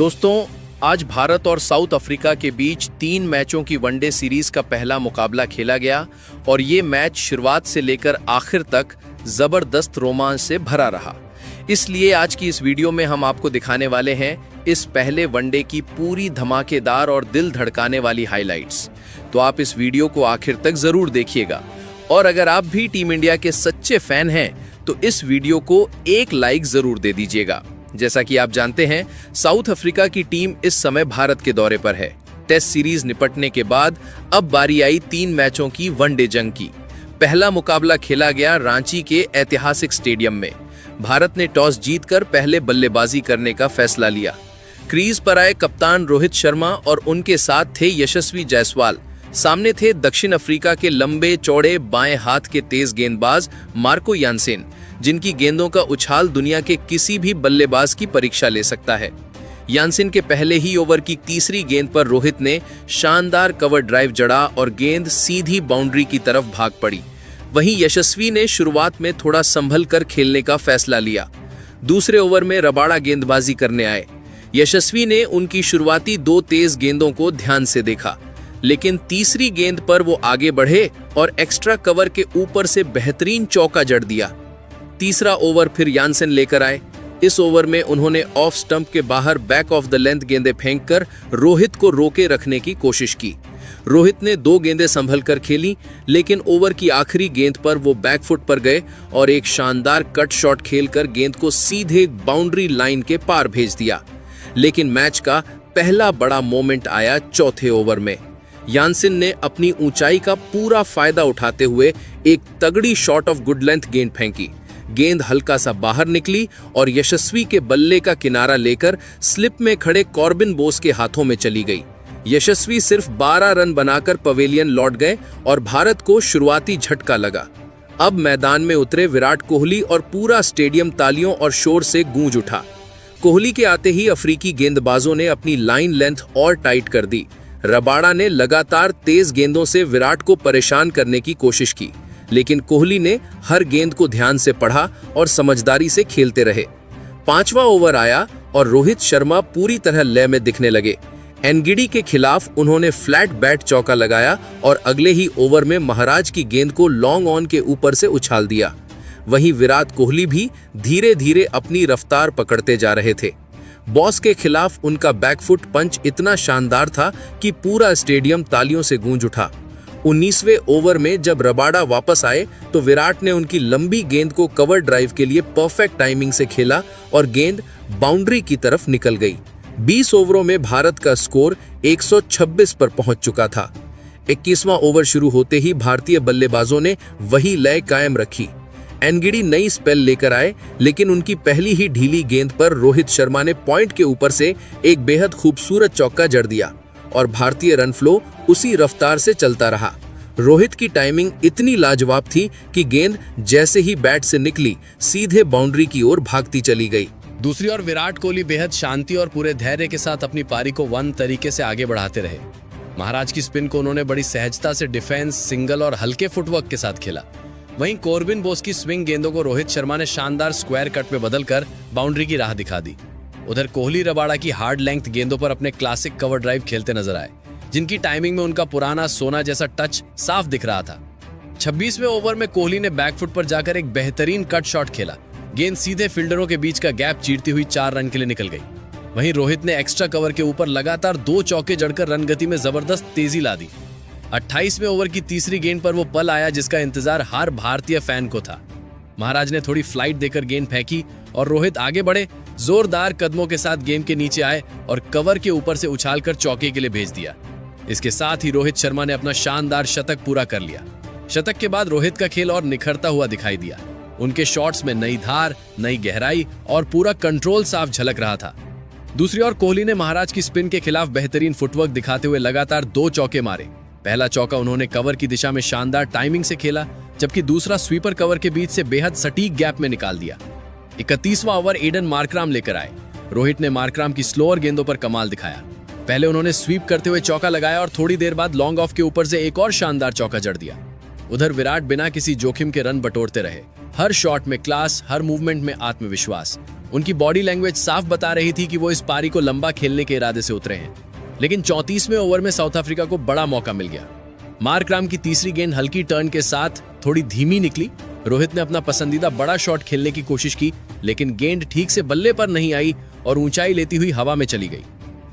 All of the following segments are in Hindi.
दोस्तों, आज भारत और साउथ अफ्रीका के बीच 3 मैचों की वनडे सीरीज का पहला मुकाबला खेला गया और ये मैच शुरुआत से लेकर आखिर तक जबरदस्त रोमांच से भरा रहा। इसलिए आज की इस वीडियो में हम आपको दिखाने वाले हैं इस पहले वनडे की पूरी धमाकेदार और दिल धड़काने वाली हाइलाइट्स। तो आप इस वीडियो को आखिर तक जरूर देखिएगा और अगर आप भी टीम इंडिया के सच्चे फैन हैं तो इस वीडियो को एक लाइक जरूर दे दीजिएगा। जैसा कि आप जानते हैं, साउथ अफ्रीका की टीम इस समय भारत के दौरे पर है। टेस्ट सीरीज निपटने के बाद अब बारी आई 3 मैचों की वनडे जंग की। पहला मुकाबला खेला गया रांची के ऐतिहासिक स्टेडियम में। भारत ने टॉस जीतकर पहले बल्लेबाजी करने का फैसला लिया। क्रीज पर आए कप्तान रोहित शर्मा और उनके साथ थे यशस्वी जायसवाल। सामने थे दक्षिण अफ्रीका के लंबे चौड़े बाएं हाथ के तेज गेंदबाज मार्को यानसेन, जिनकी गेंदों का उछाल दुनिया के किसी भी बल्लेबाज की परीक्षा ले सकता है। यानसेन के पहले ही ओवर की तीसरी गेंद पर रोहित ने शानदार कवर ड्राइव जड़ा और गेंद सीधी बाउंड्री की तरफ भाग पड़ी। वहीं यशस्वी ने शुरुआत में थोड़ा संभल कर खेलने का फैसला लिया। दूसरे ओवर में रबाड़ा गेंदबाजी करने आए। यशस्वी ने उनकी शुरुआती 2 तेज गेंदों को ध्यान से देखा, लेकिन तीसरी गेंद पर वो आगे बढ़े और एक्स्ट्रा कवर के ऊपर से बेहतरीन चौका जड़ दिया। तीसरा ओवर फिर यानसेन लेकर आए। इस ओवर में उन्होंने ऑफ स्टंप के बाहर बैक ऑफ द लेंथ गेंदें फेंककर रोहित को रोके रखने की कोशिश की। रोहित ने 2 गेंदें संभल कर खेली, लेकिन ओवर की आखिरी गेंद पर वो बैकफुट पर गए और एक शानदार कट शॉट खेलकर गेंद को सीधे बाउंड्री लाइन के पार भेज दिया। लेकिन मैच का पहला बड़ा मोमेंट आया चौथे ओवर में। यानसेन ने अपनी ऊंचाई का पूरा फायदा उठाते हुए एक तगड़ी शॉट ऑफ गुड लेंथ गेंद फेंकी। गेंद हल्का सा बाहर निकली और यशस्वी के बल्ले का किनारा लेकर स्लिप में खड़े कॉर्बिन बोस के हाथों में चली गई। यशस्वी सिर्फ 12 रन बनाकर पवेलियन लौट गए और भारत को शुरुआती झटका लगा। अब मैदान में उतरे विराट कोहली और पूरा स्टेडियम तालियों और शोर से गूंज उठा। कोहली के आते ही अफ्रीकी गेंदबाजों ने अपनी लाइन लेंथ और टाइट कर दी। रबाड़ा ने लगातार तेज गेंदों से विराट को परेशान करने की कोशिश की, लेकिन कोहली ने हर गेंद को ध्यान से पढ़ा और समझदारी से खेलते रहे। 5वां ओवर आया और रोहित शर्मा पूरी तरह लय में दिखने लगे। एनगिडी के खिलाफ उन्होंने फ्लैट बैट चौका लगाया और अगले ही ओवर में महाराज की गेंद को लॉन्ग ऑन के ऊपर से उछाल दिया। वहीं विराट कोहली भी धीरे धीरे अपनी रफ्तार पकड़ते जा रहे थे। बॉस के खिलाफ उनका बैकफुट पंच इतना शानदार था कि पूरा स्टेडियम तालियों से गूंज उठा। 19वें ओवर में जब रबाड़ा वापस आए तो विराट ने उनकी लंबी गेंद को कवर ड्राइव के लिए परफेक्ट टाइमिंग से खेला और गेंद बाउंड्री की तरफ निकल गई। 20 ओवरों में भारत का स्कोर 126 पर पहुंच चुका था। 21वां ओवर शुरू होते ही भारतीय बल्लेबाजों ने वही लय कायम रखी। एनगिडी नई स्पेल लेकर आए, लेकिन उनकी पहली ही ढीली गेंद पर रोहित शर्मा ने पॉइंट के ऊपर से एक बेहद खूबसूरत चौका जड़ दिया और भारतीय रन फ्लो उसी रफ्तार से चलता रहा। रोहित की टाइमिंग इतनी लाजवाब थी कि गेंद जैसे ही बैट से निकली सीधे बाउंड्री की ओर भागती चली गई। दूसरी ओर विराट कोहली बेहद शांति और पूरे धैर्य के साथ अपनी पारी को वन तरीके से आगे बढ़ाते रहे। महाराज की स्पिन को उन्होंने बड़ी सहजता से डिफेंस, सिंगल और हल्के फुटवर्क के साथ खेला। वहीं कॉर्बिन बोस की स्विंग गेंदों को रोहित शर्मा ने शानदार स्क्वायर कट में बदलकर बाउंड्री की राह दिखा दी। उधर कोहली रबाड़ा की हार्ड लेंथ गेंदों पर अपने क्लासिक कवर ड्राइव खेलते नजर आए, जिनकी टाइमिंग में उनका पुराना सोना जैसा टच साफ दिख रहा था। 26वें ओवर में कोहली ने बैकफुट पर जाकर एक बेहतरीन कट शॉट खेला। गेंद सीधे फील्डरों के बीच का गैप चीरती हुई 4 रन के लिए निकल गई। वहीं रोहित ने एक्स्ट्रा कवर के ऊपर लगातार 2 चौके जड़कर रन गति में जबरदस्त तेजी ला दी। 28वें ओवर की तीसरी गेंद पर वो पल आया जिसका इंतजार हर भारतीय फैन को था। महाराज ने थोड़ी फ्लाइट देकर गेंद फेंकी और रोहित आगे बढ़े, जोरदार कदमों के साथ गेंद के नीचे आए और कवर के ऊपर से उछालकर चौके के लिए भेज दिया। इसके साथ ही रोहित शर्मा ने अपना शानदार शतक पूरा कर लिया। शतक के बाद रोहित का खेल और निखरता हुआ दिखाई दिया। उनके शॉट्स में नई धार, नई गहराई और पूरा कंट्रोल साफ झलक रहा था। दूसरी ओर कोहली ने महाराज की स्पिन के खिलाफ बेहतरीन फुटवर्क दिखाते हुए लगातार 2 चौके मारे। पहला चौका उन्होंने कवर की दिशा में शानदार टाइमिंग से खेला, जबकि दूसरा स्वीपर कवर के बीच से बेहद सटीक गैप में निकाल दिया। 31वां ओवर एडन मार्कराम लेकर आए। रोहित ने मार्कराम की स्लोअर गेंदों पर कमाल दिखाया। पहले उन्होंने स्वीप करते हुए चौका लगाया और थोड़ी देर बाद लॉन्ग ऑफ के ऊपर से एक और शानदार चौका जड़ दिया। उधर विराट बिना किसी जोखिम के रन बटोरते रहे। हर शॉट में क्लास, हर मूवमेंट में आत्मविश्वास। उनकी बॉडी लैंग्वेज साफ बता रही थी कि वो इस पारी को लंबा खेलने के इरादे से उतरे हैं। लेकिन 34वें ओवर में साउथ अफ्रीका को बड़ा मौका मिल गया। मार्कराम की तीसरी गेंद हल्की टर्न के साथ थोड़ी धीमी निकली। रोहित ने अपना पसंदीदा बड़ा शॉट खेलने की कोशिश की, लेकिन गेंद ठीक से बल्ले पर नहीं आई और ऊंचाई लेती हुई हवा में चली गई।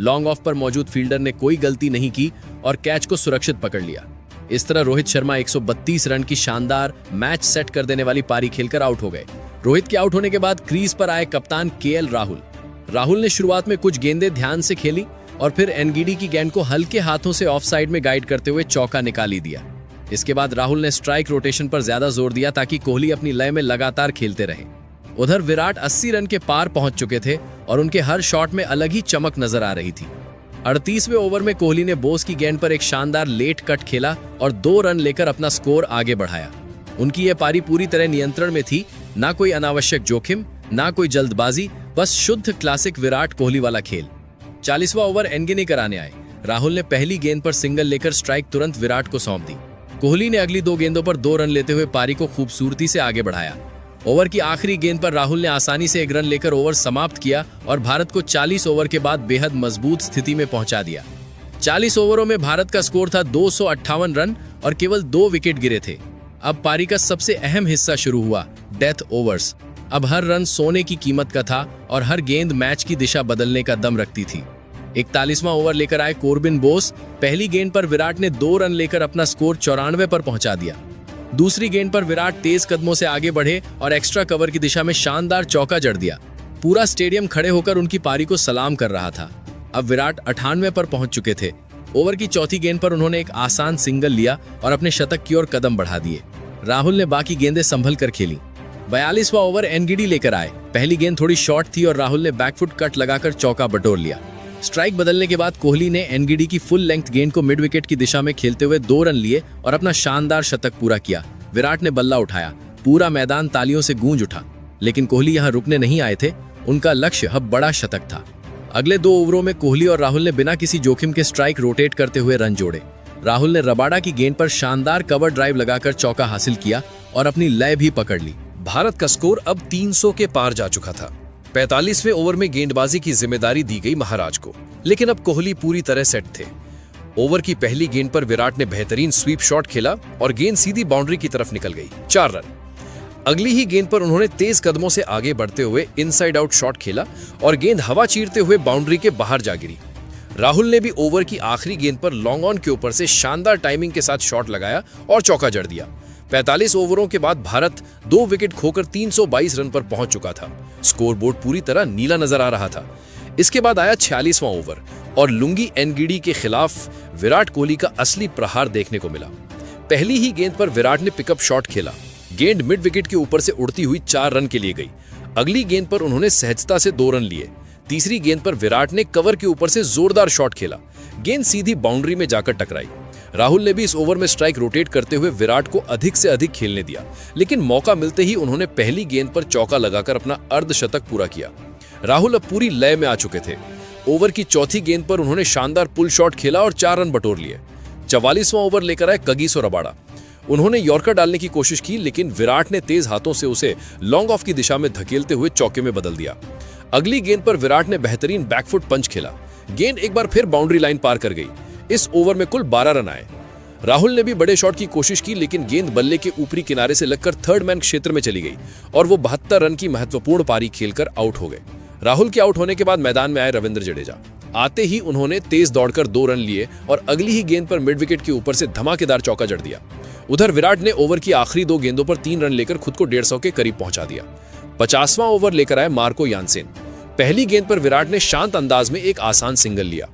लॉन्ग ऑफ पर मौजूद फील्डर ने कोई गलती नहीं की और कैच को सुरक्षित पकड़ लिया। इस तरह रोहित शर्मा 132 रन की शानदार मैच सेट कर देने वाली पारी खेलकर आउट हो गए। रोहित के आउट होने के बाद क्रीज पर आए कप्तान केएल राहुल ने शुरुआत में कुछ गेंदें ध्यान से खेली और फिर एनगिडी की गेंद को हल्के हाथों से ऑफ साइड में गाइड करते हुए चौका निकाल ही दिया। इसके बाद राहुल ने स्ट्राइक रोटेशन पर ज्यादा जोर दिया ताकि कोहली अपनी लय में लगातार खेलते रहे। उधर विराट 80 रन के पार पहुंच चुके थे और उनके हर शॉट में अलग ही चमक नजर आ रही थी। 38वें ओवर में कोहली ने बोस की गेंद पर एक शानदार लेट कट खेला और 2 रन लेकर अपना स्कोर आगे बढ़ाया। उनकी यह पारी पूरी तरह नियंत्रण में थी, ना कोई अनावश्यक जोखिम, ना कोई जल्दबाजी, बस शुद्ध क्लासिक विराट कोहली वाला खेल। 40वां ओवर एनगिनी कराने आए। राहुल ने पहली गेंद पर सिंगल लेकर स्ट्राइक तुरंत विराट को सौंप दी। कोहली ने अगली 2 गेंदों पर 2 रन लेते हुए पारी को खूबसूरती से आगे बढ़ाया। ओवर की आखिरी गेंद पर राहुल ने आसानी से 1 रन लेकर ओवर समाप्त किया और भारत को 40 ओवर के बाद बेहद मजबूत स्थिति में पहुंचा दिया। 40 ओवरों में भारत का स्कोर था 258 रन और केवल 2 विकेट गिरे थे। अब पारी का सबसे अहम हिस्सा शुरू हुआ, डेथ ओवर्स। अब हर रन सोने की कीमत का था और हर गेंद मैच की दिशा बदलने का दम रखती थी। 41वां ओवर लेकर आए कोर्बिन बोस। पहली गेंद पर विराट ने 2 रन लेकर अपना स्कोर 94 पर पहुंचा दिया। दूसरी गेंद पर विराट तेज कदमों से आगे बढ़े और एक्स्ट्रा कवर की दिशा में शानदार चौका जड़ दिया। पूरा स्टेडियम खड़े होकर उनकी पारी को सलाम कर रहा था। अब विराट 98 पर पहुंच चुके थे। ओवर की चौथी गेंद पर उन्होंने एक आसान सिंगल लिया और अपने शतक की ओर कदम बढ़ा दिए। राहुल ने बाकी गेंदें संभल कर खेली। 42वां ओवर एनगिडी लेकर आए। पहली गेंद थोड़ी शॉर्ट थी और राहुल ने बैकफुट कट लगाकर चौका बटोर लिया। स्ट्राइक बदलने के बाद कोहली ने एनगिडी की फुल लेंथ गेंद को मिड विकेट की दिशा में खेलते हुए 2 रन लिए और अपना शानदार शतक पूरा किया। विराट ने बल्ला उठाया। पूरा मैदान तालियों से गूंज उठा, लेकिन कोहली यहां रुकने नहीं आए थे। उनका लक्ष्य अब बड़ा शतक था। अगले 2 ओवरों में कोहली और राहुल ने बिना किसी जोखिम के स्ट्राइक रोटेट करते हुए रन जोड़े। राहुल ने रबाडा की गेंद पर शानदार कवर ड्राइव लगाकर चौका हासिल किया और अपनी लय भी पकड़ ली। भारत का स्कोर अब 300 के पार जा चुका था। 45वें ओवर में गेंदबाजी की जिम्मेदारी दी गई महाराज को, लेकिन अब कोहली पूरी तरह सेट थे। ओवर की पहली गेंद पर विराट ने बेहतरीन स्वीप शॉट खेला और गेंद सीधी बाउंड्री की तरफ निकल गई, 4 रन। अगली ही गेंद पर उन्होंने तेज कदमों से आगे बढ़ते हुए इनसाइड आउट शॉट खेला और गेंद हवा चीरते हुए बाउंड्री के बाहर जा गिरी। राहुल ने भी ओवर की आखिरी गेंद पर लॉन्ग ऑन के ऊपर से शानदार टाइमिंग के साथ शॉट लगाया और चौका जड़ दिया। 45 ओवरों के बाद भारत 2 विकेट खोकर 322 रन पर पहुंच चुका था। स्कोरबोर्ड पूरी तरह नीला नजर आ रहा था। इसके बाद आया 46वां ओवर और लुंगी एनगिडी के खिलाफ विराट कोहली का असली प्रहार देखने को मिला। पहली ही गेंद पर विराट ने पिकअप शॉट खेला। गेंद मिड विकेट के ऊपर से उड़ती हुई 4 रन के लिए गई। अगली गेंद पर उन्होंने सहजता से 2 रन लिए। तीसरी गेंद पर विराट ने कवर के ऊपर से जोरदार शॉट खेला। गेंद सीधी बाउंड्री में जाकर टकराई। राहुल ने भी इस ओवर में स्ट्राइक रोटेट करते हुए विराट को अधिक से अधिक खेलने दिया, लेकिन मौका मिलते ही उन्होंने पहली गेंद पर चौका लगाकर अपना अर्धशतक पूरा किया। राहुल अब पूरी लय में आ चुके थे। ओवर की चौथी गेंद पर उन्होंने शानदार पुल शॉट खेला और 4 रन बटोर लिए। 44वां ओवर लेकर आए कगिसो रबाडा। उन्होंने यॉर्कर डालने की कोशिश की, लेकिन विराट ने तेज हाथों से उसे लॉन्ग ऑफ की दिशा में धकेलते हुए चौके में बदल दिया। अगली गेंद पर विराट ने बेहतरीन बैकफुट पंच खेला। गेंद एक बार फिर बाउंड्री लाइन पार कर गई। इस ओवर में कुल 12 रन आए। राहुल ने भी बड़े शॉट की कोशिश की, लेकिन गेंद बल्ले के ऊपरी किनारे से लगकर थर्ड मैन क्षेत्र में चली गई और वो 72 रन की महत्वपूर्ण पारी खेलकर आउट हो गए। राहुल के आउट होने के बाद मैदान में आए रविंद्र जडेजा। आते ही उन्होंने तेज दौड़कर 2 रन लिए और अगली ही गेंद पर मिड विकेट के ऊपर से धमाकेदार चौका जड़ दिया। उधर विराट ने ओवर की आखिरी 2 गेंदों पर 3 रन लेकर खुद को 150 के करीब पहुंचा दिया। 50वां ओवर लेकर आए मार्को यानसेन। पहली गेंद पर विराट ने शांत अंदाज में एक आसान सिंगल लिया।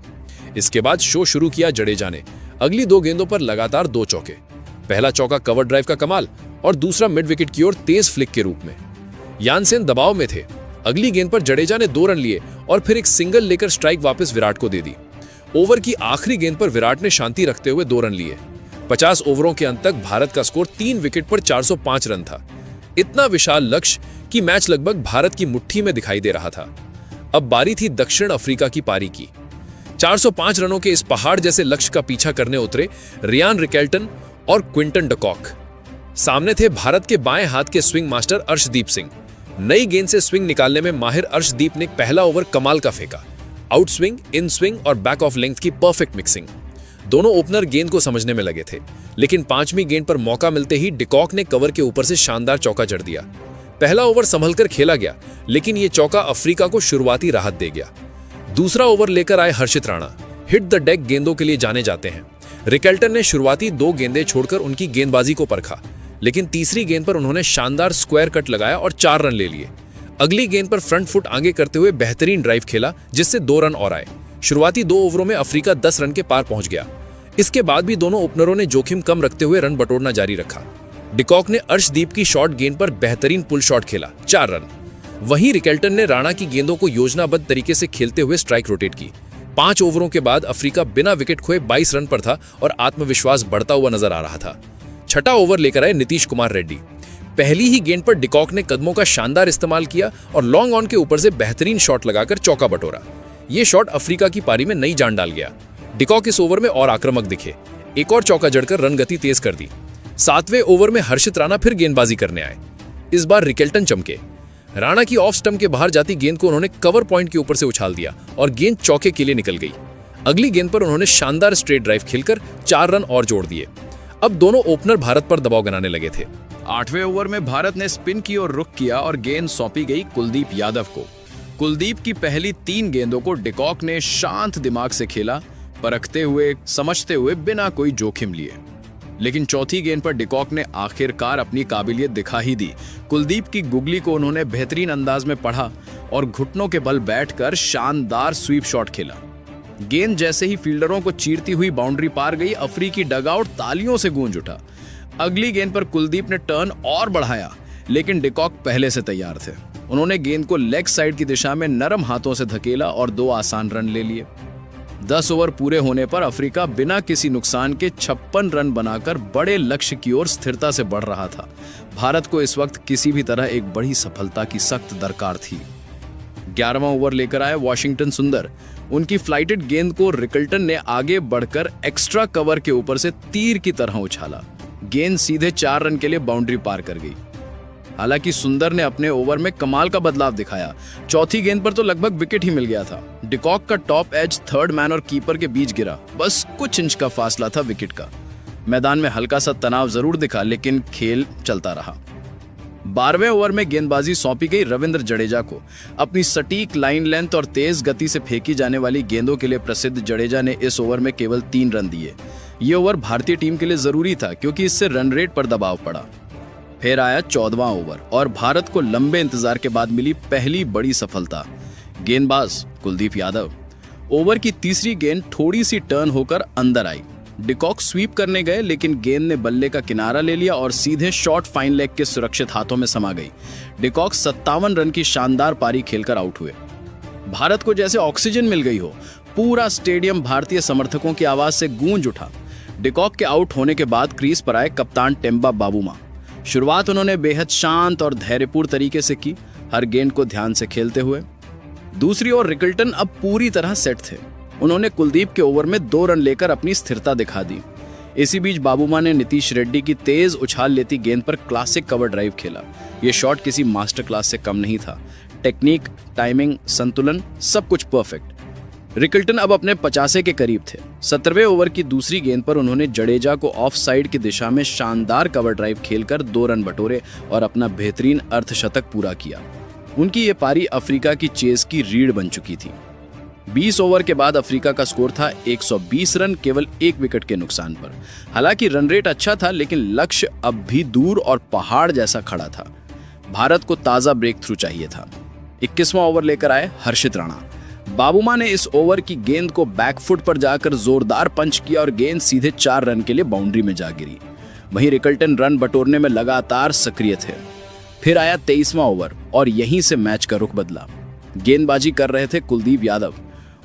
इसके बाद शो शुरू किया जडेजा ने। अगली 2 गेंदों पर लगातार 2 चौके। पहला चौका कवर ड्राइव का कमाल और दूसरा मिड विकेट की ओर तेज फ्लिक के रूप में। यानसेन दबाव में थे। अगली गेंद पर जडेजा ने 2 रन लिए और फिर एक सिंगल लेकर स्ट्राइक वापस विराट को दे दी। ओवर की आखिरी गेंद पर विराट ने शांति रखते हुए 2 रन लिए। 50 ओवरों के अंत तक भारत का स्कोर 3 विकेट पर 405 रन था। इतना विशाल लक्ष्य कि मैच लगभग भारत की मुट्ठी में दिखाई दे रहा था। अब बारी थी दक्षिण अफ्रीका की पारी की। 405 रनों के इस पहाड़ जैसे लक्ष्य का पीछा करने उतरे रियान रिकेल्टन और क्विंटन डकॉक। सामने थे भारत के बाएं हाथ के स्विंग मास्टर अर्शदीप सिंह। नई गेंद से स्विंग निकालने में माहिर अर्शदीप ने पहला ओवर कमाल का फेंका। आउट स्विंग, इन स्विंग और बैक ऑफ लेंथ की परफेक्ट मिक्सिंग। दोनों ओपनर गेंद को समझने में लगे थे, लेकिन पांचवीं गेंद पर मौका मिलते ही डिकॉक ने कवर के ऊपर से शानदार चौका जड़ दिया। पहला ओवर संभलकर खेला गया, लेकिन यह चौका अफ्रीका को शुरुआती राहत दे गया। दूसरा ओवर लेकर आए हर्षित राणा हिट द डेक गेंदों के लिए जाने जाते हैं। रिकेल्टन ने शुरुआती 2 गेंदें छोड़कर उनकी गेंदबाजी को परखा, लेकिन तीसरी गेंद पर उन्होंने शानदार स्क्वायर कट लगाया और 4 रन ले लिए। अगली गेंद पर फ्रंट फुट आगे करते हुए बेहतरीन ड्राइव खेला, जिससे 2 रन और आए। शुरुआती 2 ओवरों में अफ्रीका 10 रन के पार पहुंच गया। इसके बाद भी दोनों ओपनरों ने जोखिम कम रखते हुए रन बटोरना जारी रखा। डिकॉक ने अर्शदीप की शॉर्ट गेंद पर बेहतरीन पुल शॉट खेला, 4 रन। वहीं रिकेल्टन ने राणा की गेंदों को योजनाबद्ध तरीके से खेलते हुए स्ट्राइक रोटेट की। 5 ओवरों के बाद अफ्रीका बिना विकेट खोए 22 रन पर था और आत्मविश्वास बढ़ता हुआ नजर आ रहा था। छठा ओवर लेकर आए नीतीश कुमार रेड्डी। पहली ही गेंद पर डिकॉक ने कदमों का शानदार इस्तेमाल किया और लॉन्ग ऑन के ऊपर से बेहतरीन शॉट लगाकर चौका बटोरा। ये शॉट अफ्रीका की पारी में नई जान डाल गया। डिकॉक इस ओवर में और आक्रामक दिखे, एक और चौका जड़कर रन गति तेज कर दी। 7वें ओवर में हर्षित राणा फिर गेंदबाजी करने आए। इस बार रिकेल्टन चमके। राणा की ऑफ स्टंप के बाहर जाती गेंद को उन्होंने कवर पॉइंट के ऊपर से उछाल दिया और गेंद चौके के लिए निकल गई। अगली गेंद पर उन्होंने शानदार स्ट्रेट ड्राइव खेलकर 4 रन और जोड़ दिए। अब दोनों ओपनर भारत पर दबाव बनाने लगे थे। 8वें ओवर में भारत ने स्पिन की ओर रुख किया और गेंद सौंपी गई कुलदीप यादव को। कुलदीप की पहली 3 गेंदों को डिकॉक ने शांत दिमाग से खेला, परखते हुए, समझते हुए, बिना कोई जोखिम लिए। लेकिन चौथी गेंद पर डिकॉक ने आखिरकार अपनी काबिलियत दिखा ही दी। कुलदीप की गुगली को उन्होंने बेहतरीन अंदाज में पढ़ा और घुटनों के बल बैठकर शानदार स्वीप शॉट खेला। गेंद जैसे ही फील्डरों को चीरती हुई बाउंड्री पार गई, अफ्रीकी डगआउट तालियों से गूंज उठा। अगली गेंद पर कुलदीप ने टर्न और बढ़ाया, लेकिन डिकॉक पहले से तैयार थे। उन्होंने गेंद को लेग साइड की दिशा में नरम हाथों से धकेला और 2 आसान रन ले लिए। 10 ओवर पूरे होने पर अफ्रीका बिना किसी नुकसान के 56 रन बनाकर बड़े लक्ष्य की ओर स्थिरता से बढ़ रहा था। भारत को इस वक्त किसी भी तरह एक बड़ी सफलता की सख्त दरकार थी। 11वां ओवर लेकर आए वॉशिंगटन सुंदर। उनकी फ्लाइटेड गेंद को रिकेल्टन ने आगे बढ़कर एक्स्ट्रा कवर के ऊपर से तीर की तरह उछाला। गेंद सीधे 4 रन के लिए बाउंड्री पार कर गई। हालांकि सुंदर ने अपने ओवर में कमाल का बदलाव दिखाया। चौथी गेंद पर तो लगभग विकेट ही मिल गया था। डिकॉक का टॉप एज थर्ड मैन और कीपर के बीच गिरा, बस कुछ इंच का फासला था विकेट का। मैदान में हल्का सा तनाव जरूर दिखा, लेकिन खेल चलता रहा। 12वें ओवर में गेंदबाजी सौंपी गई रविंद्र जडेजा को। अपनी सटीक लाइन लेंथ और तेज गति से फेंकी जाने वाली गेंदों के लिए प्रसिद्ध जडेजा ने इस ओवर में केवल 3 रन दिए। ये ओवर भारतीय टीम के लिए जरूरी था, क्योंकि इससे रन रेट पर दबाव पड़ा। फिर आया 14वां ओवर और भारत को लंबे इंतजार के बाद मिली पहली बड़ी सफलता। गेंदबाज कुलदीप यादव। ओवर की तीसरी गेंद थोड़ी सी टर्न होकर अंदर आई। डिकॉक स्वीप करने गए, लेकिन गेंद ने बल्ले का किनारा ले लिया और सीधे शॉर्ट फाइन लेग के सुरक्षित हाथों में समा गई। डिकॉक 57 रन की शानदार पारी खेलकर आउट हुए। भारत को जैसे ऑक्सीजन मिल गई हो। पूरा स्टेडियम भारतीय समर्थकों की आवाज से गूंज उठा। डिकॉक के आउट होने के बाद क्रीज पर आए कप्तान टेम्बा बाबूमा। शुरुआत उन्होंने बेहद शांत और धैर्यपूर्ण तरीके से की, हर गेंद को ध्यान से खेलते हुए। दूसरी ओर रिकेल्टन अब पूरी तरह सेट थे। उन्होंने कुलदीप के ओवर में 2 रन लेकर अपनी स्थिरता दिखा दी। इसी बीच बाबूमा ने नीतीश रेड्डी की तेज उछाल लेती गेंद पर क्लासिक कवर ड्राइव खेला। यह शॉट किसी मास्टर क्लास से कम नहीं था। टेक्निक, टाइमिंग, संतुलन, सब कुछ परफेक्ट। रिकेल्टन अब अपने 50 के करीब थे। 17वें ओवर की दूसरी गेंद पर उन्होंने जडेजा को ऑफ साइड की दिशा में शानदार कवर ड्राइव खेलकर 2 रन बटोरे और अपना बेहतरीन अर्धशतक पूरा किया। उनकी ये पारी अफ्रीका की चेस की रीढ़ बन चुकी थी। 20 ओवर के बाद अफ्रीका का स्कोर था 120 रन, केवल 1 विकेट के नुकसान पर। हालांकि रन रेट अच्छा था, लेकिन लक्ष्य अब भी दूर और पहाड़ जैसा खड़ा था। भारत को ताजा ब्रेक थ्रू चाहिए था। 21वां ओवर लेकर आए हर्षित राणा। बाबूमा ने इस ओवर की गेंद को बैकफुट पर जाकर जोरदार पंच किया और गेंद सीधे 4 रन के लिए बाउंड्री में जा गिरी। वहीं रिकेल्टन रन बटोरने में लगातार सक्रिय थे। फिर आया 23वां ओवर और यहीं से मैच का रुख बदला। गेंदबाजी कर रहे थे कुलदीप यादव।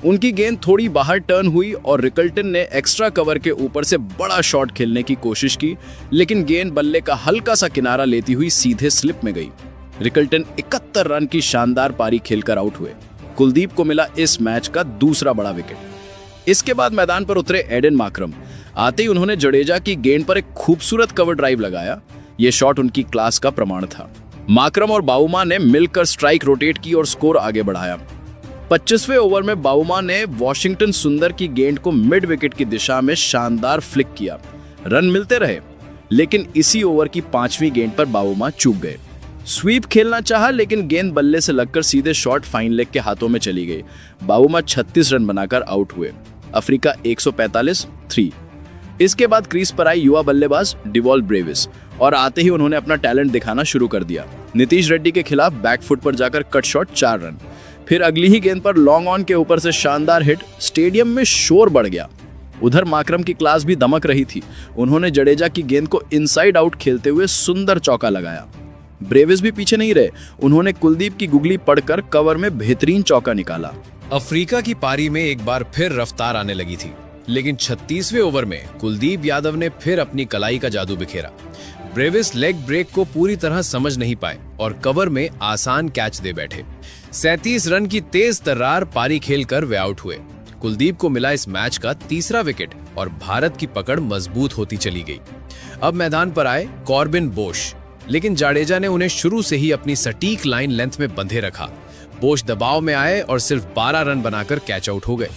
उनकी गेंद थोड़ी बाहर टर्न हुई और रिकेल्टन ने एक्स्ट्रा कवर के ऊपर से बड़ा शॉट खेलने की कोशिश की, लेकिन गेंद बल्ले का हल्का सा किनारा लेती हुई सीधे स्लिप में गई। रिकेल्टन 71 रन की शानदार पारी खेलकर आउट हुए। कुलदीप को मिला इस मैच का दूसरा बड़ा विकेट। इसके बाद मैदान पर उतरे एडन मार्क्रम। आते ही उन्होंने जडेजा की गेंद पर एक खूबसूरत कवर ड्राइव लगाया। यह शॉट उनकी क्लास का प्रमाण था। माकरम और बाउमा ने मिलकर स्ट्राइक रोटेट की और स्कोर आगे बढ़ाया। 25वें ओवर में बाउमा ने वॉशिंगटन सुंदर की गेंद को मिड विकेट की दिशा में शानदार फ्लिक किया। रन मिलते रहे, लेकिन इसी ओवर की 5वीं गेंद पर बाउमा चूक गए। स्वीप खेलना चाहा, लेकिन गेंद बल्ले से लगकर सीधे शॉट फाइन लेग के हाथों में चली गई। बाउमा 36 रन बनाकर आउट हुए। अफ्रीका 145-3। इसके बाद क्रीज पर आई युवा बल्लेबाज डिवॉल्ट ब्रेविस और आते ही उन्होंने अपना टैलेंट दिखाना शुरू कर दिया। नीतीश रेड्डी के खिलाफ बैकफुट पर जाकर कट शॉट 4 रन। फिर अगली ही गेंद पर लॉन्ग ऑन के ऊपर से शानदार हिट। स्टेडियम में शोर बढ़ गया। उधर माकरम की क्लास भी दमक रही थी। उन्होंने जडेजा की गेंद को इनसाइड आउट खेलते हुए सुंदर चौका लगाया। ब्रेविस भी पीछे नहीं रहे। उन्होंने कुलदीप की गुगली पढ़कर कवर में बेहतरीन चौका निकाला। अफ्रीका की पारी में एक बार फिर रफ्तार आने लगी थी, लेकिन 36वें ओवर में कुलदीप यादव ने फिर अपनी कलाई का जादू बिखेरा। ब्रेविस लेग ब्रेक को पूरी तरह समझ नहीं पाए और कवर में आसान कैच दे बैठे। 37 रन की तेज तर्रार पारी खेलकर वे आउट हुए। कुलदीप को मिला इस मैच का तीसरा विकेट और भारत की पकड़ मजबूत होती चली गई। अब मैदान पर आए कॉर्बिन बोश, लेकिन जाडेजा ने उन्हें शुरू से ही अपनी सटीक लाइन लेंथ में बंधे रखा। बोश दबाव में आए और सिर्फ 12 रन बनाकर कैच आउट हो गए।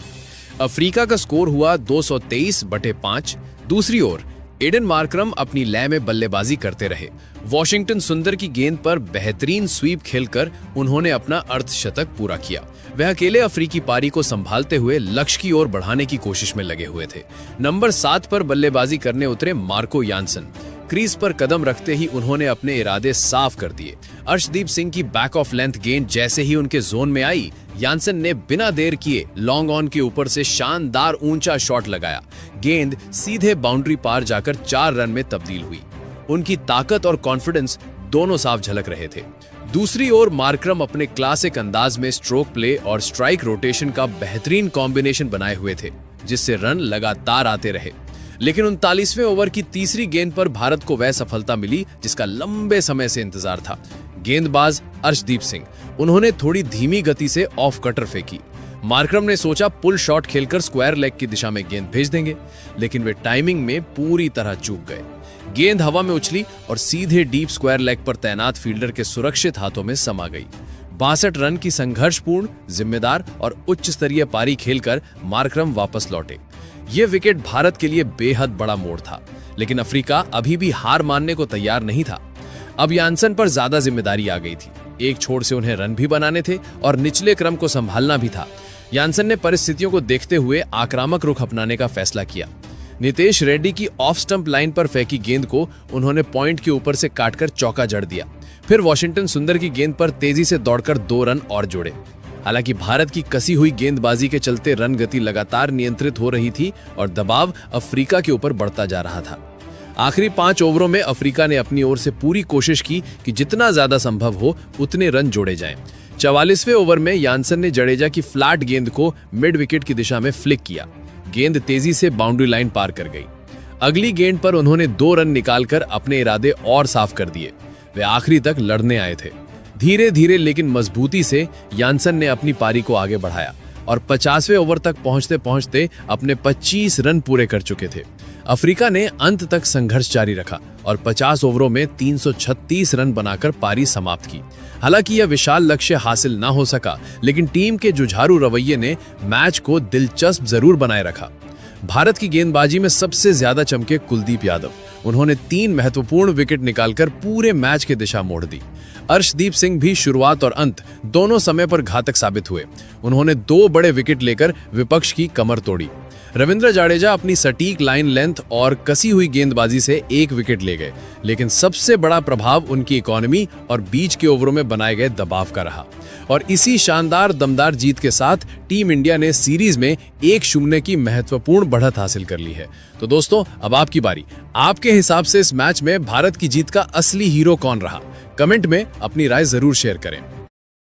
अफ्रीका का स्कोर हुआ 223/5। दूसरी ओर एडन मार्करम अपनी लय में बल्लेबाजी करते रहे। वॉशिंगटन सुंदर की गेंद पर बेहतरीन स्वीप खेलकर उन्होंने अपना अर्धशतक पूरा किया। वह अकेले अफ्रीकी पारी को संभालते हुए लक्ष्य की ओर बढ़ाने की कोशिश में लगे हुए थे। नंबर 7 पर बल्लेबाजी करने उतरे मार्को यानसन। क्रीज पर कदम रखते ही उन्होंने अपने इरादे साफ कर दिए। अर्शदीप सिंह की बैक ऑफ लेंथ गेंद जैसे ही उनके जोन में आई, यानसन ने बिना देर किए लॉन्ग ऑन के ऊपर से शानदार ऊंचा शॉट लगाया। गेंद सीधे बाउंड्री पार जाकर 4 रन में तब्दील हुई। उनकी ताकत और कॉन्फिडेंस दोनों साफ झलक रहे थे। दूसरी ओर मार्करम अपने क्लासिक अंदाज में स्ट्रोक प्ले और स्ट्राइक रोटेशन का बेहतरीन कॉम्बिनेशन बनाए हुए थे, जिससे रन लगातार आते रहे। लेकिन 39वें ओवर की तीसरी गेंद पर भारत को वह सफलता मिली जिसका लंबे समय से इंतजार था। गेंदबाज अर्शदीप सिंह, उन्होंने थोड़ी धीमी गति से ऑफ कटर फेंकी। मार्करम ने सोचा पुल शॉट खेलकर स्क्वायर लेग की दिशा में गेंद भेज देंगे, लेकिन वे टाइमिंग में पूरी तरह चूक गए। गेंद हवा में उछली और सीधे डीप स्क्वायर लेग पर तैनात फील्डर के सुरक्षित हाथों में समा गई। 62 रन की संघर्षपूर्ण, जिम्मेदार और उच्च स्तरीय पारी खेलकर मार्करम वापस लौटे। यह विकेट भारत के लिए बेहद बड़ा मोड़ था, लेकिन अफ्रीका अभी भी हार मानने को तैयार नहीं था। अब यानसन पर ज्यादा जिम्मेदारी आ गई थी। एक छोर से उन्हें रन भी बनाने थे और निचले क्रम को संभालना भी था। यानसन ने परिस्थितियों को देखते हुए आक्रामक रुख अपनाने का फैसला किया। नीतीश रेड्डी की ऑफ स्टंप लाइन पर फेंकी गेंद को उन्होंने पॉइंट के ऊपर से काटकर चौका जड़ दिया। फिर वॉशिंगटन सुंदर की गेंद पर तेजी से दौड़कर 2 रन और जोड़े। हालांकि भारत की कसी हुई गेंदबाजी के चलते रन गति लगातार नियंत्रित हो रही थी और दबाव अफ्रीका के ऊपर बढ़ता जा रहा था। आखिरी 5 ओवरों में अफ्रीका ने अपनी ओर से पूरी कोशिश की कि जितना ज्यादा संभव हो उतने रन जोड़े जाएं। 44वें ओवर में यानसन ने जडेजा की फ्लैट गेंद को मिड विकेट की दिशा में फ्लिक किया। गेंद तेजी से बाउंड्री लाइन पार कर गई। अगली गेंद पर उन्होंने 2 रन निकालकर अपने इरादे और साफ कर दिए। वे आखिरी तक लड़ने आए थे। धीरे धीरे लेकिन मजबूती से यानसन ने अपनी पारी को आगे बढ़ाया और 50वें ओवर तक पहुंचते पहुंचते अपने 25 रन पूरे कर चुके थे। अफ्रीका ने अंत तक संघर्ष जारी रखा और 50 ओवरों में 336 रन बनाकर पारी समाप्त की। हालांकि यह विशाल लक्ष्य हासिल ना हो सका, लेकिन टीम के जुझारू रवैये ने मैच को दिलचस्प जरूर बनाए रखा। भारत की गेंदबाजी में सबसे ज्यादा चमके कुलदीप यादव। उन्होंने 3 महत्वपूर्ण विकेट निकालकर पूरे मैच की दिशा मोड़ दी। अर्शदीप सिंह भी शुरुआत और अंत दोनों समय पर घातक साबित हुए। उन्होंने 2 बड़े विकेट लेकर विपक्ष की कमर तोड़ी। रविंद्र जाडेजा अपनी सटीक लाइन लेंथ और कसी हुई गेंदबाजी से 1 विकेट ले गए, लेकिन सबसे बड़ा प्रभाव उनकी इकोनॉमी और बीच के ओवरों में बनाए गए दबाव का रहा। और इसी शानदार दमदार जीत के साथ टीम इंडिया ने सीरीज में 1-0 की महत्वपूर्ण बढ़त हासिल कर ली है। तो दोस्तों, अब आपकी बारी। आपके हिसाब से इस मैच में भारत की जीत का असली हीरो कौन रहा? कमेंट में अपनी राय जरूर शेयर करें।